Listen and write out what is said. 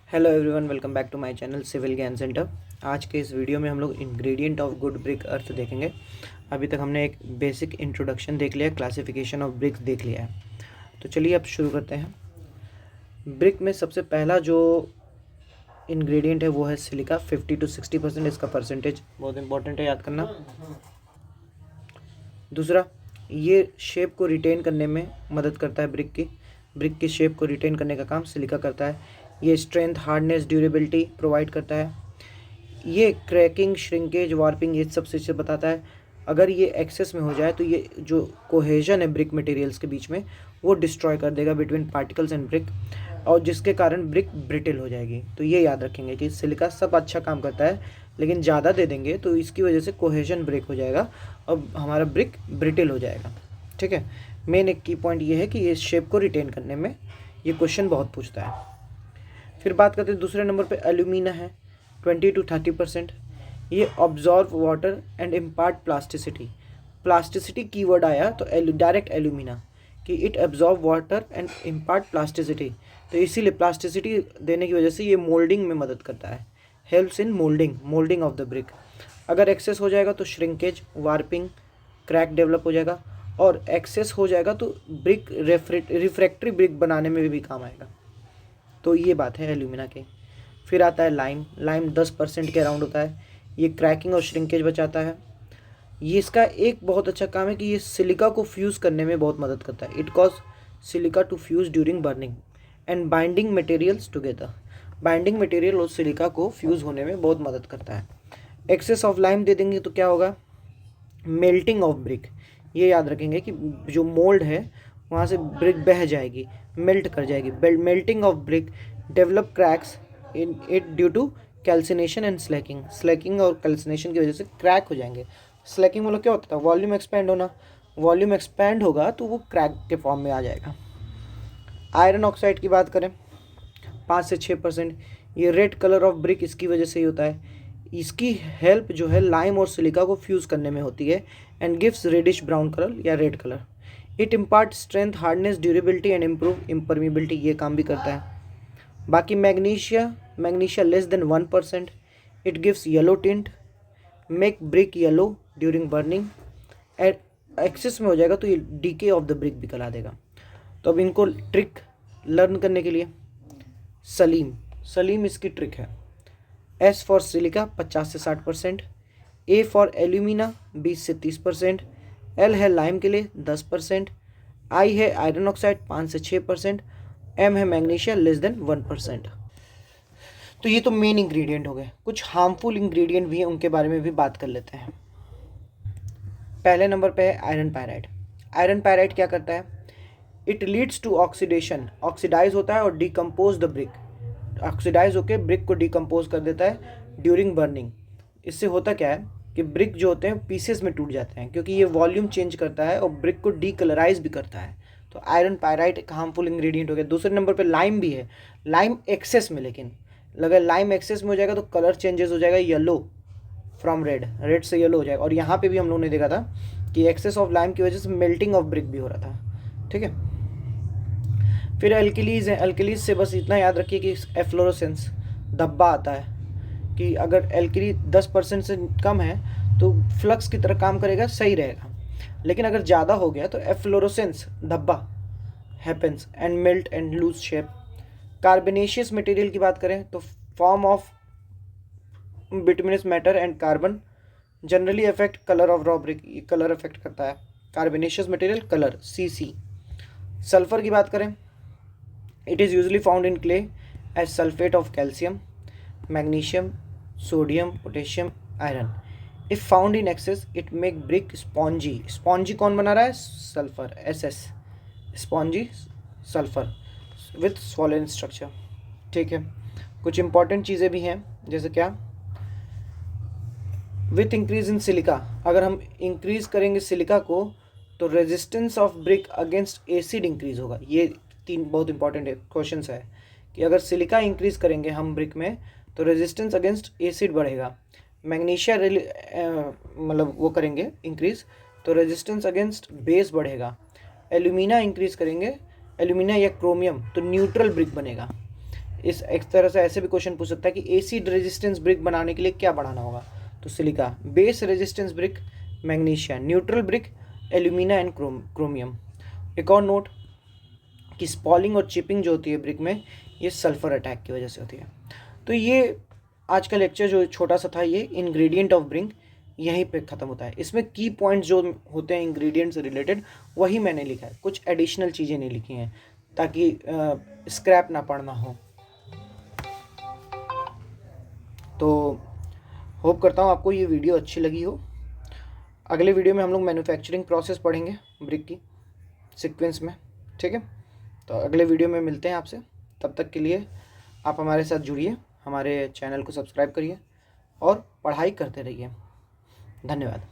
Hello everyone, welcome back to my channel Civil Gyan Centre. आज के इस वीडियो में हम लोग ingredient of good brick earth देखेंगे। अभी तक हमने एक बेसिक इंट्रोडक्शन देख लिया, क्लासिफिकेशन ऑफ ब्रिक्स देख लिया है। तो चलिए अब शुरू करते हैं। ब्रिक में सबसे पहला जो इंग्रेडिएंट है वो है सिलिका। 50 to 60% इसका परसेंटेज बहुत इंपॉर्टेंट है, याद करना। दूसरा, ये शेप को रिटेन करने में मदद करता है। ब्रिक की शेप को रिटेन करने का काम सिलिका करता है। ये स्ट्रेंथ, हार्डनेस, ड्यूरेबिलिटी प्रोवाइड करता है। ये क्रैकिंग, श्रिंकेज, वार्पिंग ये सब चीज़ें बताता है। अगर ये एक्सेस में हो जाए तो ये जो कोहेजन है ब्रिक मटेरियल्स के बीच में वो डिस्ट्रॉय कर देगा बिटवीन पार्टिकल्स एंड ब्रिक, और जिसके कारण ब्रिक ब्रिटिल हो जाएगी। तो ये याद रखेंगे कि सिलिका सब अच्छा काम करता है, लेकिन ज़्यादा दे देंगे तो इसकी वजह से कोहेजन ब्रेक हो जाएगा और हमारा ब्रिक ब्रिटिल हो जाएगा। ठीक है, मेन एक की पॉइंट ये है कि ये शेप को रिटेन करने में ये क्वेश्चन बहुत पूछता है। फिर बात करते हैं दूसरे नंबर पे एल्यूमिना है, 20 to 30%। ये absorb water and impart plasticity. Plasticity keyword आया तो डायरेक्ट एल्यूमिना कि it absorb water and impart plasticity, तो इसीलिए प्लास्टिसिटी देने की वजह से ये मोल्डिंग में मदद करता है, helps in moulding of the brick. अगर एक्सेस हो जाएगा तो श्रिंकेज, वार्पिंग, क्रैक डेवलप हो जाएगा, और एक्सेस हो जाएगा तो ब्रिक रिफ्रैक्टरी ब्रिक बनाने में भी काम आएगा। तो ये बात है एल्यूमिना की। फिर आता है लाइम 10% के अराउंड होता है। ये क्रैकिंग और श्रिंकेज बचाता है। ये इसका एक बहुत अच्छा काम है कि ये सिलिका को फ्यूज़ करने में बहुत मदद करता है। It cause silica to fuse during burning and binding materials together. Binding material और सिलिका को फ्यूज़ होने में बहुत मदद करता है। एक्सेस ऑफ लाइम दे देंगे तो क्या होगा, मेल्टिंग ऑफ ब्रिक। ये याद रखेंगे कि जो मोल्ड है वहाँ से ब्रिक बह जाएगी, मेल्ट कर जाएगी। Melting of brick develop cracks in it due to calcination and slaking और कैल्सिनेशन की वजह से क्रैक हो जाएंगे। स्लैकिंग मतलब क्या होता था, वॉल्यूम एक्सपेंड होना। वॉल्यूम एक्सपेंड होगा तो वो क्रैक के फॉर्म में आ जाएगा। आयरन ऑक्साइड की बात करें, 5 से 6%। ये रेड कलर ऑफ ब्रिक इसकी वजह से ही होता है। इसकी हेल्प जो है लाइम और सिलिका को फ्यूज़ करने में होती है and gives reddish brown colour या red colour. It impart strength, hardness, durability and improve impermeability, ये काम भी करता है। बाकी magnesia less than 1%। It gives yellow tint, make brick yellow during burning. Excess में हो जाएगा तो ये डीके ऑफ द ब्रिक भी करा देगा। तो अब इनको ट्रिक लर्न करने के लिए सलीम इसकी ट्रिक है। एस फॉर सिलिका 50 से 60%, ए फॉर एल्यूमिना 20 से 30%, एल है लाइम के लिए 10%, आई है आयरन ऑक्साइड 5 से 6%, एम है मैग्नीशिया लेस देन 1%। तो ये तो मेन इंग्रेडिएंट हो गए। कुछ हार्मफुल इंग्रेडिएंट भी हैं, उनके बारे में भी बात कर लेते हैं। पहले नंबर पे है आयरन पायराइड। आयरन पायराइड क्या करता है, it leads to oxidation, oxidize होता है और डिकम्पोज द ब्रिक। ऑक्सीडाइज होकर ब्रिक को डिकम्पोज कर देता है ड्यूरिंग बर्निंग। इससे होता क्या है कि ब्रिक जो होते हैं पीसेस में टूट जाते हैं, क्योंकि ये वॉल्यूम चेंज करता है और ब्रिक को डीकलराइज भी करता है। तो आयरन पायराइड एक हार्मफुल इंग्रेडिएंट हो गया। दूसरे नंबर पे लाइम भी है। लाइम एक्सेस में, लेकिन अगर लाइम एक्सेस में हो जाएगा तो कलर चेंजेस हो जाएगा, येलो फ्रॉम रेड से येलो हो जाएगा। और यहाँ पे भी हम लोगों ने देखा था कि एक्सेस ऑफ लाइम की वजह से मेल्टिंग ऑफ ब्रिक भी हो रहा था। ठीक है, फिर एल्किलीज है। एल्किलीज से बस इतना याद रखिए कि एफ्लोरोसेंस धब्बा आता है, कि अगर एल्किली 10% से कम है तो फ्लक्स की तरह काम करेगा, सही रहेगा। लेकिन अगर ज़्यादा हो गया तो एफ्लोरोसेंस धब्बा happens and melt and lose shape. Carbonaceous material की बात करें तो form of bituminous matter and carbon generally affect colour of raw brick. ये कलर अफेक्ट करता है। Carbonaceous material colour CC। Sulphur की बात करें, it is usually found in clay as sulphate of calcium, magnesium, sodium, potassium, iron. If found in excess it make brick spongy. Spongy कौन बना रहा है, sulphur, SS, spongy sulphur with swollen structure. ठीक है, कुछ इंपॉर्टेंट चीज़ें भी हैं, जैसे क्या, विथ इंक्रीज इन सिलिका, अगर हम इंक्रीज करेंगे सिलिका को तो resistance of brick against acid increase होगा। ये 3 बहुत इंपॉर्टेंट क्वेश्चन है कि अगर सिलिका इंक्रीज करेंगे हम ब्रिक में तो रेजिस्टेंस अगेंस्ट एसिड बढ़ेगा। मैग्नीशिया मतलब वो करेंगे इंक्रीज तो रेजिस्टेंस अगेंस्ट बेस बढ़ेगा। एल्यूमिना इंक्रीज करेंगे, एल्यूमिना या क्रोमियम, तो न्यूट्रल ब्रिक बनेगा। इस एक तरह से ऐसे भी क्वेश्चन पूछ सकता है कि एसिड रेजिस्टेंस ब्रिक बनाने के लिए क्या बढ़ाना होगा, तो silica. Base resistance brick magnesia, neutral brick alumina and chromium. एक और नोट कि स्पॉलिंग और चिपिंग जो होती है ब्रिक में, ये सल्फर अटैक की वजह से होती है। तो ये आज का लेक्चर जो छोटा सा था, ये इंग्रेडिएंट ऑफ ब्रिक यहीं पे ख़त्म होता है। इसमें की पॉइंट्स जो होते हैं इंग्रेडिएंट से रिलेटेड वही मैंने लिखा है, कुछ एडिशनल चीज़ें नहीं लिखी हैं ताकि स्क्रैप ना पढ़ना हो। तो होप करता हूँ आपको ये वीडियो अच्छी लगी हो। अगले वीडियो में हम लोग मैन्युफैक्चरिंग प्रोसेस पढ़ेंगे ब्रिक की सीक्वेंस में, ठीक है। तो अगले वीडियो में मिलते हैं आपसे, तब तक के लिए आप हमारे साथ जुड़िए, हमारे चैनल को सब्सक्राइब करिए और पढ़ाई करते रहिए। धन्यवाद।